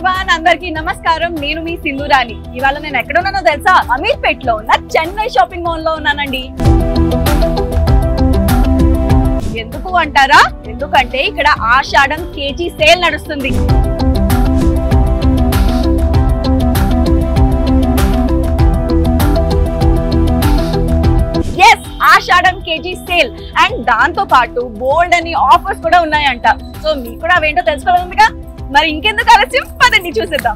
Everyone, అందరికీ నమస్కారం. నేను మీ సింధురాణి. ఇవాళ నేను ఎక్కడ ఉన్నానో తెలుసా? అమీర్పేట్ లో ఉన్న చెన్నై షాపింగ్ మాల్ లో ఉన్నానండి. ఎందుకు అంటారా? ఎందుకంటే ఇక్కడ ఆషాఢం కేజీ సేల్ నడుస్తుంది. ఆషాఢం కేజీ సేల్ అండ్ దాంతో పాటు బోల్డ్ అని ఆఫర్స్ కూడా ఉన్నాయంట. సో మీకు కూడా అవేంటో తెలుసుకోవాలిగా, మరి ఇంకెందుకు ఆలస్యం, పదండి చూసేద్దాం.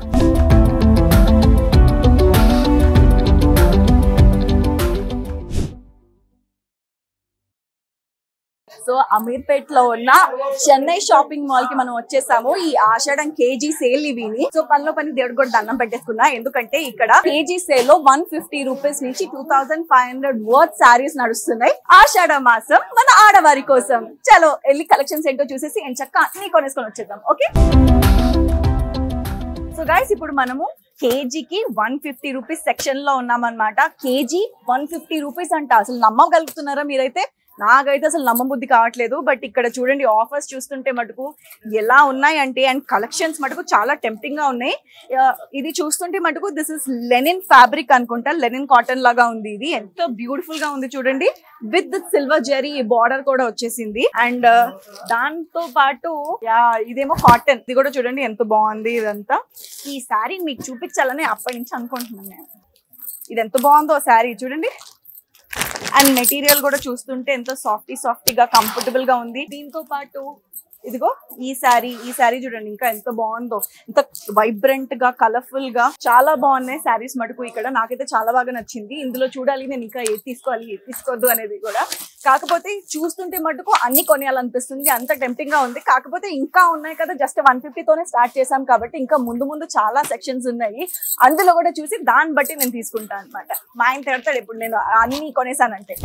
సో అమీర్పేట్ లో ఉన్న చెన్నై షాపింగ్ మాల్ కి మనం వచ్చేసాము. ఈ ఆషాఢం కేజీ సేల్ ఇవిని. సో పనిలో పని దేవుడు కూడా దండం పెట్టేసుకున్నా, ఎందుకంటే ఇక్కడ కేజీ సేల్ లో 150 రూపీస్ నుంచి 2500 వర్త్ శారీస్ నడుస్తున్నాయి. ఆషాఢ మాసం మన ఆడవారి కోసం. చలో వెళ్ళి కలెక్షన్స్ ఏంటో చూసేసి ఎంచక్కా అన్ని కొనేసుకొని వచ్చేద్దాం. ఓకే, సో గైస్ ఇప్పుడు మనము కేజీకి 150 రూపీస్ సెక్షన్ లో ఉన్నామన్నమాట. కేజీ 150 రూపీస్ అంట. అసలు నమ్మగలుగుతున్నారా మీరైతే? నాకైతే అసలు నమ్మబుద్ధి కావట్లేదు. బట్ ఇక్కడ చూడండి, ఆఫర్స్ చూస్తుంటే మటుకు ఎలా ఉన్నాయి అంటే, అండ్ కలెక్షన్స్ మటుకు చాలా టెంప్టింగ్ గా ఉన్నాయి. ఇది చూస్తుంటే మటుకు దిస్ ఇస్ లెనిన్ ఫ్యాబ్రిక్ అనుకుంటా, లెనిన్ కాటన్ లాగా ఉంది. ఇది ఎంతో బ్యూటిఫుల్ గా ఉంది చూడండి, విత్ సిల్వర్ జెరీ బార్డర్ కూడా వచ్చేసింది. అండ్ దాంతో పాటు ఇదేమో కాటన్. ఇది కూడా చూడండి ఎంత బాగుంది. ఇదంతా ఈ శారీ మీకు చూపించాలని అప్పటి నుంచి అనుకుంటున్నాను నేను. ఇది ఎంత బాగుందో శారీ చూడండి. అండ్ మెటీరియల్ కూడా చూస్తుంటే ఎంతో సాఫ్టీగా కంఫర్టబుల్ గా ఉంది. దీంతో పాటు ఇదిగో ఈ శారీ చూడండి, ఇంకా ఎంత బాగుందో. ఎంత వైబ్రెంట్ గా, కలర్ఫుల్ గా చాలా బాగున్నాయి శారీస్ మటుకు. ఇక్కడ నాకైతే చాలా బాగా నచ్చింది. ఇందులో చూడాలి నేను ఇంకా ఏది తీసుకోవాలి, ఏది తీసుకోవద్దు అనేది కూడా. కాకపోతే చూస్తుంటే మటుకు అన్ని కొనేయాలనిపిస్తుంది, అంత టెంప్టింగ్ గా ఉంది. కాకపోతే ఇంకా ఉన్నాయి కదా, జస్ట్ 150 తోనే స్టార్ట్ చేసాం కాబట్టి ఇంకా ముందు చాలా సెక్షన్స్ ఉన్నాయి. అందులో కూడా చూసి దాన్ని బట్టి నేను తీసుకుంటాను అనమాట. మా ఆయన తిడతాడు ఇప్పుడు నేను అన్ని కొనేసానంటే.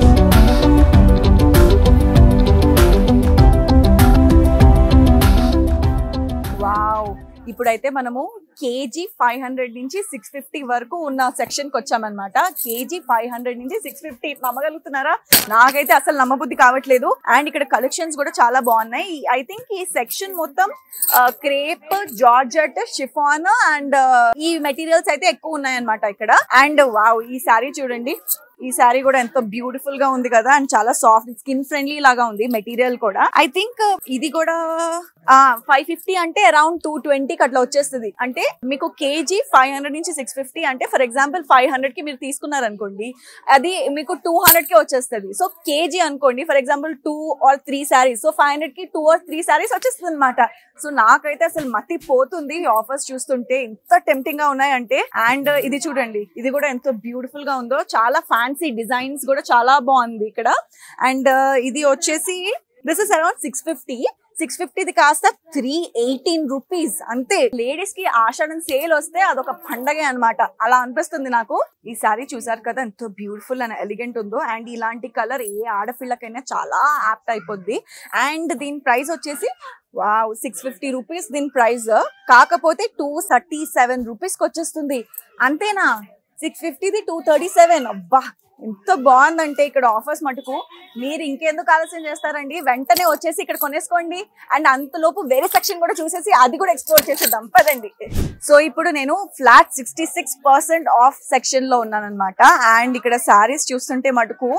వావ్, ఇప్పుడైతే మనము కేజీ 500 నుంచి 650 వరకు ఉన్న సెక్షన్ కి వచ్చామన్నమాట. కేజీ 500 నుంచి 650 నమ్మగలుగుతున్నారా? నాకైతే అసలు నమ్మబుద్ధి కావట్లేదు. అండ్ ఇక్కడ కలెక్షన్స్ కూడా చాలా బాగున్నాయి. ఐ థింక్ ఈ సెక్షన్ మొత్తం క్రేప్, జార్జెట్, షిఫాన్ అండ్ ఈ మెటీరియల్స్ అయితే ఎక్కువ ఉన్నాయన్నమాట ఇక్కడ. అండ్ వావ్, ఈ శారీ చూడండి. ఈ శారీ కూడా ఎంతో బ్యూటిఫుల్ గా ఉంది కదా, అండ్ చాలా సాఫ్ట్, స్కిన్ ఫ్రెండ్లీ లాగా ఉంది మెటీరియల్ కూడా. ఐ థింక్ ఇది కూడా 550 అంటే అరౌండ్ 220 అట్లా వచ్చేస్తుంది. అంటే మీకు కేజీ 500 నుంచి 650 అంటే ఫర్ ఎగ్జాంపుల్ 500 కి మీరు తీసుకున్నారనుకోండి, అది మీకు 200 కి వచ్చేస్తుంది. సో కేజీ అనుకోండి for example 2 or 3 saris, so 500 కి 2 or 3 శారీస్ వచ్చేస్తుంది అనమాట. సో నాకైతే అసలు మతి పోతుంది ఆఫర్స్ చూస్తుంటే, ఎంత టెంప్టింగ్ గా ఉన్నాయంటే. అండ్ ఇది చూడండి, ఇది కూడా ఎంతో బ్యూటిఫుల్ గా ఉందో, చాలా ఫ్యాన్సీ డిజైన్స్ కూడా చాలా బాగుంది ఇక్కడ. అండ్ ఇది వచ్చేసి దిస్ ఇస్ అరౌండ్ 650 కాస్త 318 రూపీస్ అంతే. లేడీస్ కి ఆషాఢం సేల్ వస్తే అదొక పండగే అనమాట, అలా అనిపిస్తుంది నాకు. ఈ సారీ చూసారు కదా ఎంత బ్యూటిఫుల్ అండ్ ఎలిగెంట్ ఉందో. అండ్ ఇలాంటి కలర్ ఏ ఆడపిల్లకైనా చాలా యాప్ట్ అయిపోద్ది. అండ్ దీని ప్రైస్ వచ్చేసి వావ్ 650 రూపీస్ దీని ప్రైస్. కాకపోతే 237 రూపీస్ కి వచ్చేస్తుంది. అంతేనా? 650ది 237. అబ్బా ఎంత బాగుందంటే ఇక్కడ ఆఫర్స్ మటుకు. మీరు ఇంకెందుకు ఆలస్యం చేస్తారండి, వెంటనే వచ్చేసి ఇక్కడ కొనేసుకోండి. అండ్ అంతలోపు వేరే సెక్షన్ కూడా చూసేసి అది కూడా ఎక్స్ప్లోర్ చేసేద్దాం, పదండి. సో ఇప్పుడు నేను ఫ్లాట్ 66% ఆఫ్ సెక్షన్ లో ఉన్నాను అనమాట. అండ్ ఇక్కడ శారీస్ చూస్తుంటే మటుకు,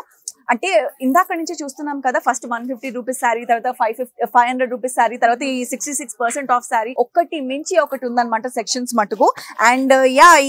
అంటే ఇందాక నుంచి చూస్తున్నాం కదా, ఫస్ట్ 150 రూపీస్ శారీ, తర్వాత 500 రూపీస్ శారీ, తర్వాత ఈ 66% ఆఫ్ శారీ, ఒకటి మించి ఒకటి ఉందన్నమాట సెక్షన్స్ మటుకు. అండ్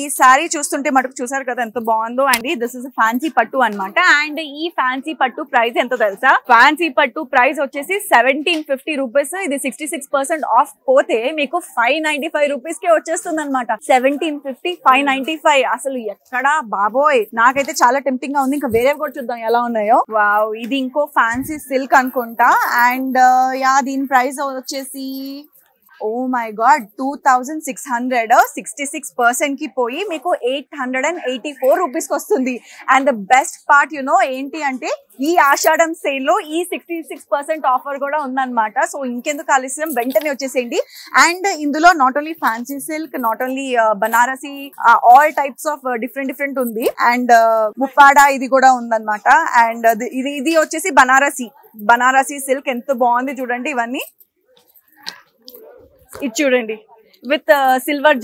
ఈ శారీ చూస్తుంటే మటుకు చూసారు కదా ఎంత బాగుందో. అండ్ దిస్ ఇస్ ఫ్యాన్సీ పట్టు అనమాట. అండ్ ఈ ఫ్యాన్సీ పట్టు ప్రైస్ ఎంతో తెలుసా? ఫ్యాన్సీ పట్టు ప్రైస్ వచ్చేసి 1750 రూపీస్. ఇది 66% ఆఫ్ పోతే మీకు 595 రూపీస్ కే వచ్చేస్తుంది అనమాట. 1750, 595 అసలు ఎక్కడా బాబోయ్. నాకైతే చాలా టెంప్టింగ్ గా ఉంది. ఇంకా వేరే కూడా చూద్దాం ఎలా ఉన్నాయో. వావ్, ఇది ఇంకో ఫ్యాన్సీ సిల్క్ అనుకుంటా. అండ్ దీని ప్రైస్ వచ్చేసి ఓ మై గాడ్ 2600. 66% కి పోయి మీకు 884 రూపీస్ కి వస్తుంది. అండ్ ద బెస్ట్ పార్ట్ ఏంటి అంటే, ఈ ఆషాఢం సేల్ లో ఈ 66% ఆఫర్ కూడా ఉందన్నమాట. సో ఇంకెందుకు ఆలస్యం, వెంటనే వచ్చేసేయండి. అండ్ ఇందులో not only fancy silk, not only Banarasi, all types of different ఉంది. అండ్ ముప్పాడ ఇది కూడా ఉందన్నమాట. అండ్ ఇది వచ్చేసి బనారసి సిల్క్ ఎంత బాగుంది చూడండి. ఇవన్నీ ఇది చూడండి, with silver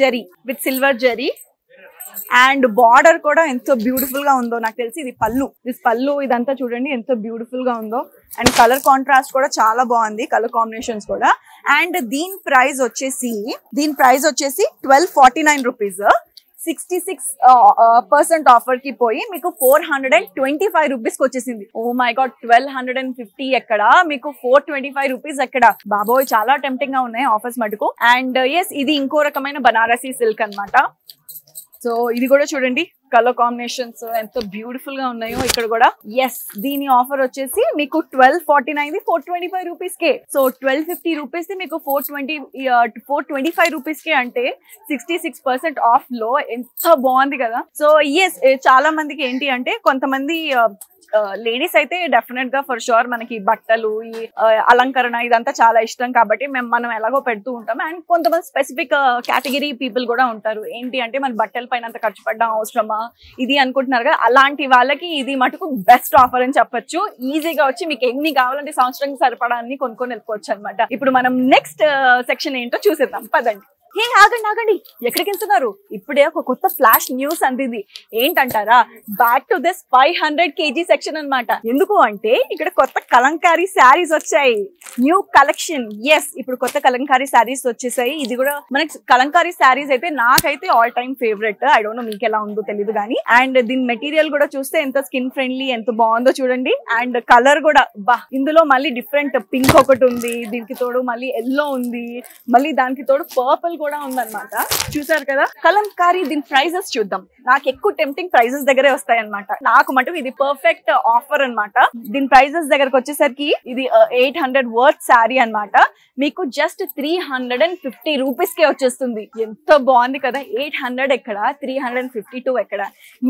zari and border కూడా ఎంతో బ్యూటిఫుల్ గా ఉందో. నాకు తెలిసి ఇది పళ్ళు ఇదంతా చూడండి ఎంత బ్యూటిఫుల్ గా ఉందో. అండ్ కలర్ కాంట్రాస్ట్ కూడా చాలా బాగుంది, కలర్ కాంబినేషన్స్ కూడా. అండ్ దీని ప్రైస్ వచ్చేసి 1249 రూపీస్. 66% ఆఫర్ కి పోయి మీకు 425 రూపీస్ కి వచ్చేసింది. ఓ మై గాడ్, 1250 ఎక్కడ, మీకు 425 రూపీస్ ఎక్కడ బాబోయ్. చాలా టెంప్టింగ్ గా ఉన్నాయి ఆఫర్స్ మటుకు. అండ్ ఎస్, ఇది ఇంకో రకమైన బనారసీ సిల్క్ అన్నమాట. సో ఇది కూడా చూడండి కలర్ కాంబినేషన్స్ ఎంత బ్యూటిఫుల్ గా ఉన్నాయో ఇక్కడ కూడా. ఎస్, దీని ఆఫర్ వచ్చేసి మీకు 1249 425 రూపీస్ కే. సో 1250 రూపీస్ మీకు 425 రూపీస్ కే, అంటే 66% ఆఫ్ లో. ఎంత బాగుంది కదా. సో ఎస్, చాలా మందికి ఏంటి అంటే, కొంతమంది లేడీస్ అయితే డెఫినెట్ గా ఫర్ షూర్ మనకి బట్టలు, ఈ అలంకరణ ఇదంతా చాలా ఇష్టం కాబట్టి మనం ఎలాగో పెడుతూ ఉంటాం. అండ్ కొంతమంది స్పెసిఫిక్ కేటగిరీ పీపుల్ కూడా ఉంటారు. ఏంటి అంటే, మన బట్టల పైన అంత ఖర్చు పడడం అవసరమా ఇది అనుకుంటున్నారు కదా, అలాంటి వాళ్ళకి ఇది మటుకు బెస్ట్ ఆఫర్ అని చెప్పొచ్చు. ఈజీగా వచ్చి మీకు ఎన్ని కావాలంటే సంవత్సరానికి సరిపడాన్ని కొనుక్కొని వెళ్ళిపోవచ్చు అనమాట. ఇప్పుడు మనం నెక్స్ట్ సెక్షన్ ఏంటో చూసేద్దాం పదండి. హే ఆగండి, ఎక్కడికి వెళ్తున్నారు? ఇప్పుడే ఒక కొత్త ఫ్లాష్ న్యూస్ అందింది. ఏంటంటారా, back to this 500 kg section అన్నమాట. ఎందుకు అంటే, ఇక్కడ కొత్త కలంకారీ శారీస్ వచ్చాయి, న్యూ కలెక్షన్. ఎస్, ఇప్పుడు కొత్త కలంకారీ శారీస్ వచ్చేసాయి. ఇది కూడా మనకి కలంకారీ శారీస్ అయితే నాకైతే all time favourite. I don't know మీకు ఎలా ఉందో తెలియదు కానీ. అండ్ దీని మెటీరియల్ కూడా చూస్తే ఎంత స్కిన్ ఫ్రెండ్లీ, ఎంత బాగుందో చూడండి. అండ్ కలర్ కూడా ఇందులో మళ్ళీ డిఫరెంట్ పింక్ ఒకటి ఉంది, దీనికి తోడు మళ్ళీ ఎల్లో ఉంది, మళ్ళీ దానికి తోడు పర్పుల్ కూడా ఉందన్నమాట. చూసారు కదా కలంకారీ. దీని ప్రైజెస్ చూద్దాం. నాకు ఎక్కువ టెంప్టింగ్ ప్రైజెస్ దగ్గరే వస్తాయి అనమాట. నాకు మటుకు ఇది పర్ఫెక్ట్ ఆఫర్ అన్నమాట. దీని ప్రైజెస్ దగ్గరకు వచ్చేసరికి ఇది 800 వర్త్ శారీ అన్నమాట. మీకు జస్ట్ 350 రూపీస్ కే వచ్చేస్తుంది. ఎంత బాగుంది కదా. 800 ఎక్కడ, 352 ఎక్కడ.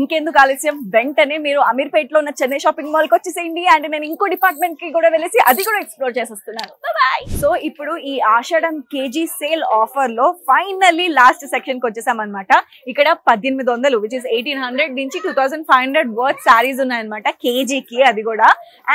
ఇంకెందుకు ఆలస్యం, వెంటనే మీరు అమీర్పేట్ లో ఉన్న చెన్నై షాపింగ్ మాల్ కి వచ్చేసేయండి. అండ్ నేను ఇంకో డిపార్ట్మెంట్ కి కూడా వెళ్ళేసి అది కూడా ఎక్స్ప్లోర్ చేసేస్తున్నాను. బాయ్. సో ఇప్పుడు ఈ ఆషాఢం కేజీ సేల్ ఆఫర్ లో ఫైనల్లీ లాస్ట్ సెక్షన్ కి వచ్చేసాం అనమాట. ఇక్కడ 1800 విచ్ ఇస్ 1800 నుంచి 2500 వర్త్ శారీస్ ఉన్నాయన్నమాట కేజీకి, అది కూడా.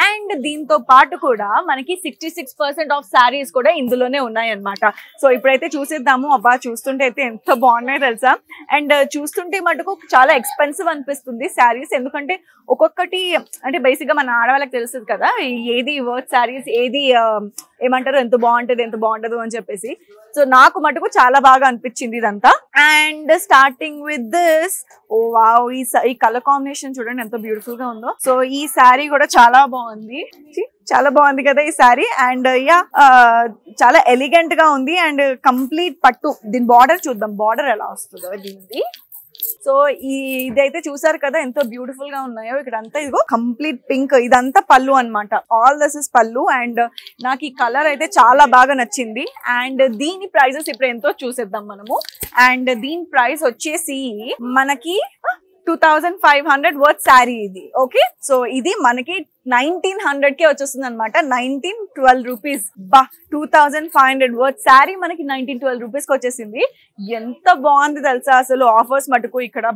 అండ్ దీంతో పాటు కూడా మనకి 66% ఆఫ్ శారీస్ కూడా ఇందులోనే ఉన్నాయన్నమాట. సో ఇప్పుడైతే చూసేద్దాము. అబ్బా, చూస్తుంటే అయితే ఎంత బాగున్నాయో తెలుసా. అండ్ చూస్తుంటే మటుకు చాలా ఎక్స్పెన్సివ్ అనిపిస్తుంది శారీస్. ఎందుకంటే ఒక్కొక్కటి అంటే బేసిక్ గా మన ఆడవాళ్ళకి తెలుస్తుంది కదా, ఏది వర్త్ శారీస్, ఏది ఏమంటారు ఎంత బాగుంటది ఎంత బాగుంటదు అని చెప్పేసి. సో నాకు మటుకు చాలా బాగా అనిపించింది ఇదంతా. And starting with this, oh wow, ఈ కలర్ కాంబినేషన్ చూడండి ఎంత బ్యూటిఫుల్ గా ఉందో. సో ఈ శారీ కూడా చాలా బాగుంది, చాలా బాగుంది కదా ఈ శారీ. అండ్ యా, చాలా ఎలిగెంట్ గా ఉంది. అండ్ కంప్లీట్ పట్టు. దీని బార్డర్ చూద్దాం, బార్డర్ ఎలా వస్తుందో దీనిది. సో ఇదైతే చూసారు కదా ఎంత బ్యూటిఫుల్ గా ఉన్నాయో. ఇక్కడ అంతా ఇదిగో కంప్లీట్ పింక్, ఇదంతా పళ్ళు అన్నమాట. ఆల్ దిస్ ఇస్ పళ్ళు. అండ్ నాకు ఈ కలర్ అయితే చాలా బాగా నచ్చింది. అండ్ దీని ప్రైజెస్ ఇప్పుడు ఎంతో చూసేద్దాం మనము. అండ్ దీని ప్రైస్ వచ్చేసి మనకి 2500 వర్త్ శారీ ఇది. ఓకే, సో ఇది మనకి 1900 కే వచ్చేస్తుంది అనమాట. 1912 రూపీస్. 2500 వర్త్ శారీ మనకి 1912 రూపీస్ కి వచ్చేసింది. ఎంత బాగుంది తెలుసా అసలు ఆఫర్స్ మటుకు ఇక్కడ.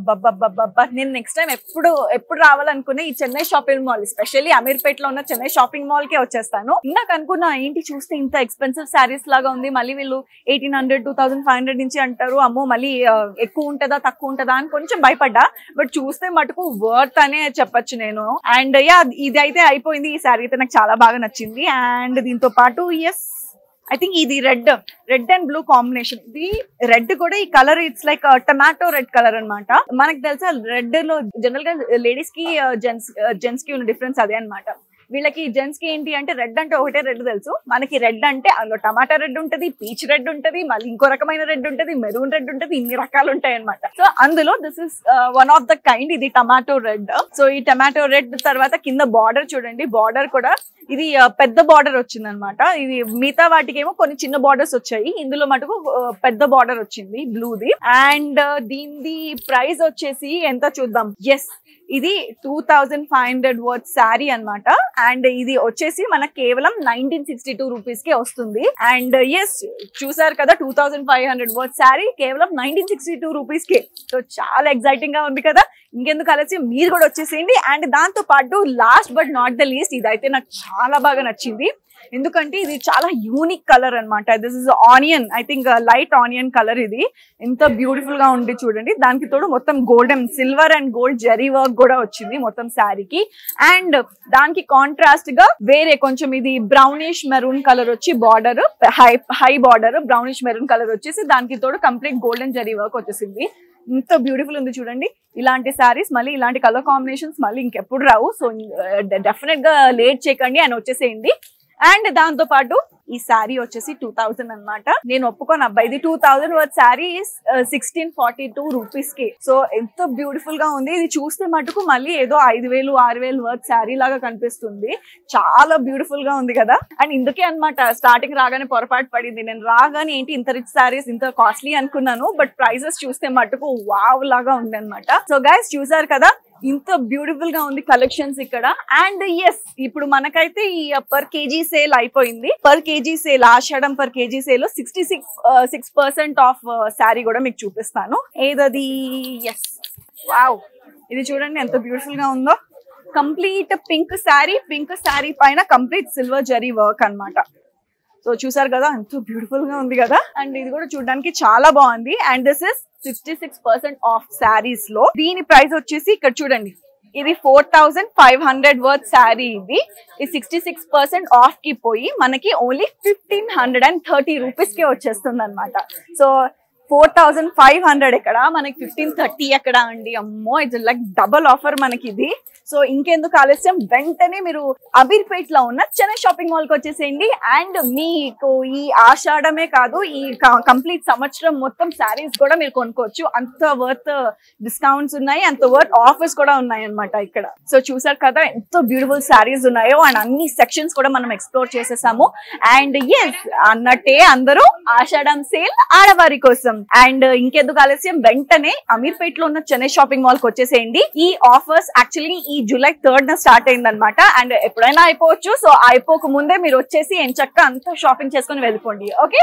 నేను నెక్స్ట్ టైం ఎప్పుడు రావాలనుకునే ఈ Chennai shopping mall, especially Ameerpet లో ఉన్న చెన్నై షాపింగ్ మాల్ కే వచ్చేస్తాను. నాకు అనుకున్నా ఏంటి చూస్తే ఇంత ఎక్స్పెన్సివ్ శారీస్ లాగా ఉంది, మళ్ళీ వీళ్ళు 1800 2500 నుంచి అంటారు, అమ్మో మళ్ళీ ఎక్కువ ఉంటుందా తక్కువ ఉంటుందా అని కొంచెం భయపడ్డా. బట్ చూస్తే మటుకు వర్త్ అనే చెప్పొచ్చు నేను. అండ్ యా, ఇది అయితే అయిపోయింది. ఈ శారీ అయితే నాకు చాలా బాగా నచ్చింది. అండ్ దీంతో పాటు ఎస్, ఐ థింక్ ఇది రెడ్ అండ్ బ్లూ కాంబినేషన్. ఇది రెడ్ కూడా, ఈ colour it's like tomato red colour అన్నమాట. మనకు తెలుసా రెడ్ లో జనరల్ గా లేడీస్ కి జెంట్స్ కి ఉన్న డిఫరెన్స్ అదే అనమాట. వీళ్ళకి జెంట్స్ కి ఏంటి అంటే రెడ్ అంటే ఒకటే రెడ్ తెలుసు, మనకి రెడ్ అంటే అందులో టమాటా రెడ్ ఉంటది, పీచ్ రెడ్ ఉంటది, మళ్ళీ ఇంకో రకమైన రెడ్ ఉంటది, మెరూన్ రెడ్ ఉంటది, ఇన్ని రకాలు ఉంటాయి అనమాట. సో అందులో this is one of the kind, ఇది టమాటో రెడ్. సో ఈ టమాటో రెడ్ తర్వాత కింద బార్డర్ చూడండి, బార్డర్ కూడా ఇది పెద్ద బార్డర్ వచ్చింది అనమాట. ఇది మిగతా వాటికి ఏమో కొన్ని చిన్న బార్డర్స్ వచ్చాయి, ఇందులో మటుకు పెద్ద బార్డర్ వచ్చింది బ్లూది. అండ్ దీని ప్రైస్ వచ్చేసి ఎంత చూద్దాం. ఎస్, ఇది 2500 వర్త్ శారీ అన్నమాట. అండ్ ఇది వచ్చేసి మనకు కేవలం 1962 రూపీస్ కే వస్తుంది. అండ్ ఎస్, చూసారు కదా 2500 వర్త్ శారీ కేవలం 1962 రూపీస్ కే. సో చాలా ఎక్సైటింగ్ గా ఉంది కదా. ఇంకెందుకు కలిసి మీరు కూడా వచ్చేసేయండి. అండ్ దాంతో పాటు last but not the least, ఇదైతే నాకు చాలా బాగా నచ్చింది. ఎందుకంటే ఇది చాలా యూనిక్ కలర్ అన్నమాట. This is onion, I think light onion colour. ఇది ఎంత బ్యూటిఫుల్ గా ఉంది చూడండి. దానికి తోడు మొత్తం golden silver and gold zari work కూడా వచ్చింది మొత్తం శారీకి. అండ్ దానికి కాంట్రాస్ట్ గా వేరే కొంచెం ఇది బ్రౌనిష్ మెరూన్ కలర్ వచ్చి border, high border brownish maroon colour వచ్చేసి దానికి తోడు కంప్లీట్ గోల్డెన్ జరీ వర్క్ వచ్చేసింది. ఎంత బ్యూటిఫుల్ ఉంది చూడండి. ఇలాంటి శారీస్ మళ్ళీ ఇలాంటి కలర్ కాంబినేషన్స్ మళ్ళీ ఇంకెప్పుడు రావు. సో డెఫినెట్ గా లేట్ చేయకండి అని వచ్చేసేయండి. అండ్ దాంతో పాటు ఈ శారీ వచ్చేసి 2000 అన్నమాట. నేను ఒప్పుకోను అబ్బాయి, ఇది 2000 వర్త్ శారీ 1642 రూపీస్ కి. సో ఎంత బ్యూటిఫుల్ గా ఉంది. ఇది చూస్తే మటుకు మళ్ళీ ఏదో 5000 6000 వర్త్ శారీ లాగా కనిపిస్తుంది. చాలా బ్యూటిఫుల్ గా ఉంది కదా. అండ్ ఇందుకే అన్నమాట స్టార్టింగ్ రాగానే పొరపాటు పడింది. నేను రాగానే ఏంటి ఇంత రిచ్ శారీస్ ఇంత కాస్ట్లీ అనుకున్నాను, బట్ ప్రైసెస్ చూస్తే మటుకు వావ్ లాగా ఉంది అనమాట. సో గైస్ చూసారు కదా ఇంత బ్యూటిఫుల్ గా ఉంది కలెక్షన్స్ ఇక్కడ. అండ్ ఎస్ ఇప్పుడు మనకైతే ఈ పర్ కేజీ సేల్ అయిపోయింది. Per kg sale Ashadam per kg sale 66% off sari కూడా మీకు చూపిస్తాను. ఏదది? ఎస్ వావ్, ఇది చూడండి ఎంత బ్యూటిఫుల్ గా ఉందో. కంప్లీట్ పింక్ శారీ పైన కంప్లీట్ సిల్వర్ జరీ వర్క్ అన్నమాట. సో చూసారు కదా ఎంత బ్యూటిఫుల్ గా ఉంది కదా. అండ్ ఇది కూడా చూడడానికి చాలా బాగుంది. And this is 66% of saris లో. దీని ప్రైస్ వచ్చేసి ఇక్కడ చూడండి, ఇది 4500 వర్త్ శారీ. ఇది 66% ఆఫ్ కి పోయి మనకి ఓన్లీ 1530 రూపీస్ కే వచ్చేస్తుంది అనమాట. సో 4500 ఎక్కడ, మనకి 1530 ఎక్కడ అండి. అమ్మో, ఇట్స్ లైక్ డబల్ ఆఫర్ మనకి ఇది. సో ఇంకెందుకు ఆలస్యం, వెంటనే మీరు అమీర్పేట్ లో ఉన్న చెన్నై షాపింగ్ మాల్ కి వచ్చేసేయండి. అండ్ మీకు ఈ ఆషాఢమే కాదు, ఈ కంప్లీట్ సంవత్సరం మొత్తం శారీస్ కూడా మీరు కొనుక్కోవచ్చు. అంత వర్త్ డిస్కౌంట్స్ ఉన్నాయి, అంత వర్త్ ఆఫర్స్ కూడా ఉన్నాయి అనమాట ఇక్కడ. సో చూసారు కదా ఎంత బ్యూటిఫుల్ శారీస్ ఉన్నాయో. అండ్ అన్ని సెక్షన్స్ కూడా మనం ఎక్స్ప్లోర్ చేసేసాము. అండ్ ఎస్ అన్నట్టే అందరూ ఆషాఢం సేల్ ఆడవారి కోసం. అండ్ ఇంకెందుకు ఆలస్యం, వెంటనే అమీర్పేట్ లో ఉన్న చెన్నై షాపింగ్ మాల్ కి వచ్చేసేయండి. ఈ ఆఫర్స్ యాక్చువల్లీ ఈ జూలై 3rd స్టార్ట్ అయిందనమాట. అండ్ ఎప్పుడైనా అయిపోవచ్చు. సో అయిపోక ముందే మీరు వచ్చేసి ఎంచక్కా అంతా షాపింగ్ చేసుకుని వెళ్ళిపోండి. ఓకే,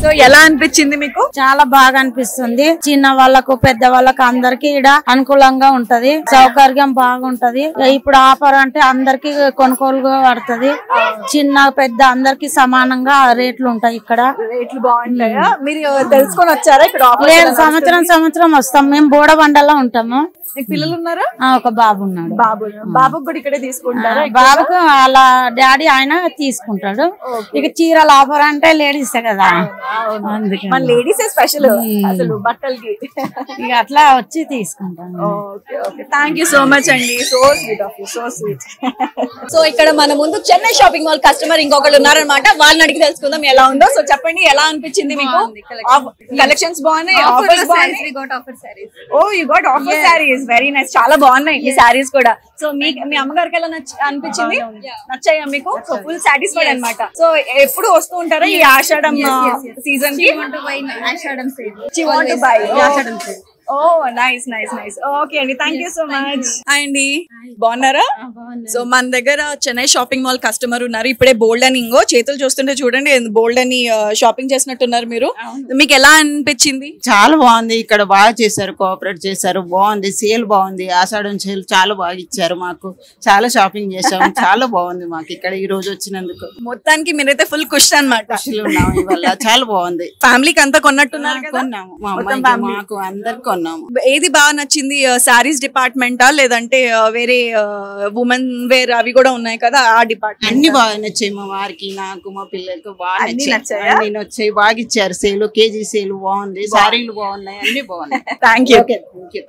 సో ఎలా అనిపించింది మీకు? చాలా బాగా అనిపిస్తుంది. చిన్న వాళ్ళకు పెద్ద వాళ్ళకు అందరికి ఇక్కడ అనుకూలంగా ఉంటది, సౌకర్యం బాగుంటది. ఇప్పుడు ఆఫర్ అంటే అందరికి కొనుగోలు పడుతుంది. చిన్న పెద్ద అందరికి సమానంగా రేట్లు ఉంటాయి. ఇక్కడ రేట్లు బాగుంటాయా? మీరు తెలుసుకొని వచ్చారా ఇక్కడ? లేదు, సంవత్సరం వస్తాం. మేము బోడబండలో ఉంటాము. మీకు పిల్లలు ఉన్నారా? ఒక బాబు ఉన్నాడు. బాబుకు కూడా ఇక్కడే తీసుకుంటారా? బాబుకు అలా డాడీ ఆయన తీసుకుంటాడు. ఇక చీరల ఆఫర్ అంటే లేడీస్ కదా, అందుకే మన లేడీస్ స్పెషల్ అసలు బట్టలకి. ఇక అట్లా వచ్చి తీసుకుంటాను. Okay okay, thank you so much అండి. So sweet of you, so sweet. So ఇక్కడ మన ముందు చెన్నై షాపింగ్ మాల్ కస్టమర్ ఇంకొకళ్ళు ఉన్నారనమాట. వాళ్ళని అడిగి తెలుసుకుందాం ఎలా ఉందో. సో చెప్పండి ఎలా అనిపించింది మీకు? కలెక్షన్స్ బాగున్నాయి, ఆఫర్స్ బాగున్నాయి. Oh you got offer saris, very nice. చాలా బాగున్నాయి ఈ సారీస్ కూడా. సో మీ అమ్మగారికి ఎలా అనిపించింది? నచ్చాయా మీకు? సో ఫుల్ సాటిస్ఫైడ్ అనమాట. సో ఎప్పుడు వస్తూ ఉంటారా ఈ ఆషాఢం సీజన్ కి? ఓ నైస్ నైస్ నైస్. ఓకే అండి, థ్యాంక్ యూ సో మచ్. అండి బాగున్నారా? సో మన దగ్గర చెన్నై షాపింగ్ మాల్ కస్టమర్ ఉన్నారు. ఇప్పుడే బోల్డ్ అని ఇంగో చేతులు చూస్తుంటే చూడండి బోల్డ్ అని షాపింగ్ చేసినట్టున్నారు మీరు. మీకు ఎలా అనిపించింది? చాలా బాగుంది. ఇక్కడ బాగా చేశారు, కోఆపరేట్ చేశారు, బాగుంది. సేల్ బాగుంది. ఆషాఢం సేల్ చాలా బాగా ఇచ్చారు మాకు. చాలా షాపింగ్ చేసాము, చాలా బాగుంది మాకు ఇక్కడ ఈ రోజు వచ్చినందుకు. మొత్తానికి మీరైతే ఫుల్ ఖుషి అన్నమాట. ఇవాళ చాలా బాగుంది. ఫ్యామిలీకి అంతా కొన్నట్టున్నారు? కొన్నాము, మా అమ్మాయికి మాకు అందరికి. ఏది బాగా నచ్చింది? సారీస్ డిపార్ట్మెంటా లేదంటే వేరే ఉమెన్ వేర్ అవి కూడా ఉన్నాయి కదా ఆ డిపార్ట్మెంట్? అన్ని బాగా నచ్చాయి మా వారికి, నాకు, మా పిల్లలకు బాగా నచ్చాయి. అన్ని నచ్చాయి, బాగా ఇచ్చారు. సేల్ కేజీ సేల్ బాగుంది, సారీలు బాగున్నాయి, అన్ని బాగున్నాయి. Thank you.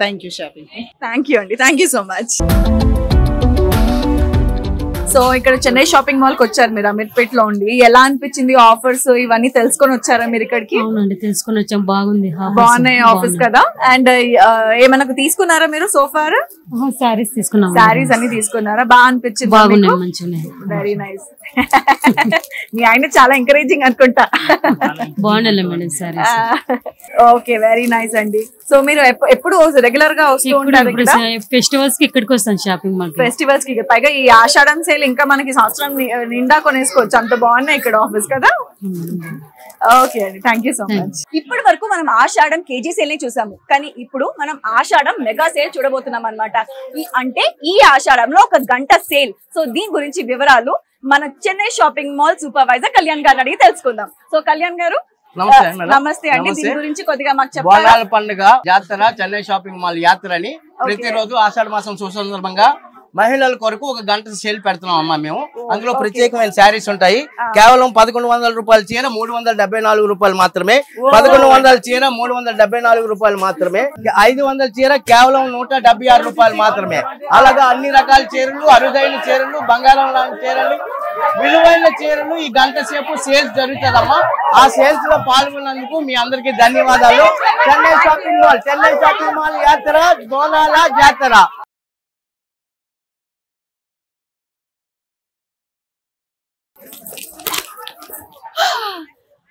Thank you shopping. Thank you అండి, thank you so much. So ఇక్కడ చెన్నై షాపింగ్ మాల్ కి వచ్చారు మీరు అమీర్పేట్ లో ఉండి. ఎలా అనిపించింది? ఆఫర్స్ ఇవన్నీ తెలుసుకొని వచ్చారా మీరు ఇక్కడికి? అవునండి, తెలుసుకొని వచ్చాం. బాగుంది, బాగున్నాయి ఆఫర్స్ కదా. అండ్ ఏమన్నా తీసుకున్నారా మీరు సోఫార్? సారీస్ తీసుకున్నాం. సారీస్ అన్ని తీసుకున్నారా? బాగా అనిపించింది? బాగున్నాయి, మంచిగా. Very nice. మీ ఆయన చాలా ఎంకరేజింగ్ అనుకుంటా. బాగున్నాయి madam saris. Okay, very nice అండి. సో మీరు ఎప్పుడు రెగ్యులర్ గా వస్తూ ఉంటారు? ఫెస్టివల్స్ కి ఇక్కడికి వస్తాను షాపింగ్ మాల్. ఫెస్టివల్స్ కి పైగా ఈ ఆషాఢం సేల్ చీరలు ఇంకా మనకి సంవత్సరం నిండా కొనేసుకోవచ్చు, అంత బాగున్నాయి ఇక్కడ ఆఫర్స్ కదా. ఓకే అండి, థ్యాంక్ యూ సో మచ్. ఇప్పటి వరకు మనం ఆషాఢం కేజీ సేల్ ని చూసాము, కానీ ఇప్పుడు మనం ఆషాఢం మెగా సేల్ చూడబోతున్నాం అనమాట. అంటే ఈ ఆషాఢంలో ఒక గంట సేల్. సో దీని గురించి వివరాలు మన Chennai shopping mall supervisor Kalyan గారిని అడిగి తెలుసుకుందాం. సో కళ్యాణ్ గారు నమస్తే అండి, దీని గురించి కొద్దిగా మాకు చెప్పండి. బోనాల పండుగ జాతర చెన్నై షాపింగ్ మాల్ యాత్ర అని ప్రతిరోజు ఆషాఢ మాసం సందర్భంగా మహిళల కొరకు ఒక గంట సేల్ పెడుతున్నాం అమ్మా మేము. అందులో ప్రత్యేకమైన శారీస్ ఉంటాయి. కేవలం 1100 రూపాయల చీర 374 రూపాయలు మాత్రమే, 1100 చీర 374 రూపాయలు మాత్రమే, 500 చీర కేవలం 176 రూపాయలు మాత్రమే. అలాగా అన్ని రకాల చీరలు, అరుదైన చీరలు, బంగారం లాంటి చీరలు, విలువైన చీరలు ఈ గంట సేపు సేల్స్ జరుగుతుందమ్మా. ఆ సేల్స్ లో పాల్గొన్నందుకు మీ అందరికి ధన్యవాదాలు. చెన్నై షాపింగ్ మాల్ యాత్ర బోనాల జాతర.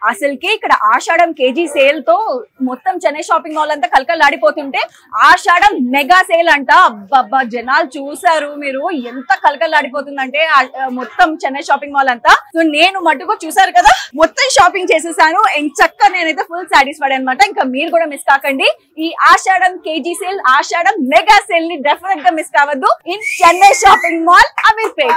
అసలుకి ఇక్కడ ఆషాఢం కేజీ సేల్ తో మొత్తం చెన్నై షాపింగ్ మాల్ అంతా కలకలాడిపోతుంటే ఆషాఢం మెగా సేల్ అంట. అబ్బబ్బా, జనాలు చూసారు మీరు ఎంత కలకలాడిపోతుందంటే మొత్తం చెన్నై షాపింగ్ మాల్ అంతా. సో నేను మటుకు చూసారు కదా, మొత్తం షాపింగ్ చేసేసాను. చక్కగా నేనైతే ఫుల్ సాటిస్ఫైడ్ అనమాట. ఇంకా మీరు కూడా మిస్ కాకండి ఈ ఆషాఢం కేజీ సేల్, ఆషాఢం మెగా సేల్ ని డెఫినెట్ గా మిస్ కావద్దు in Chennai shopping mall Ameerpet.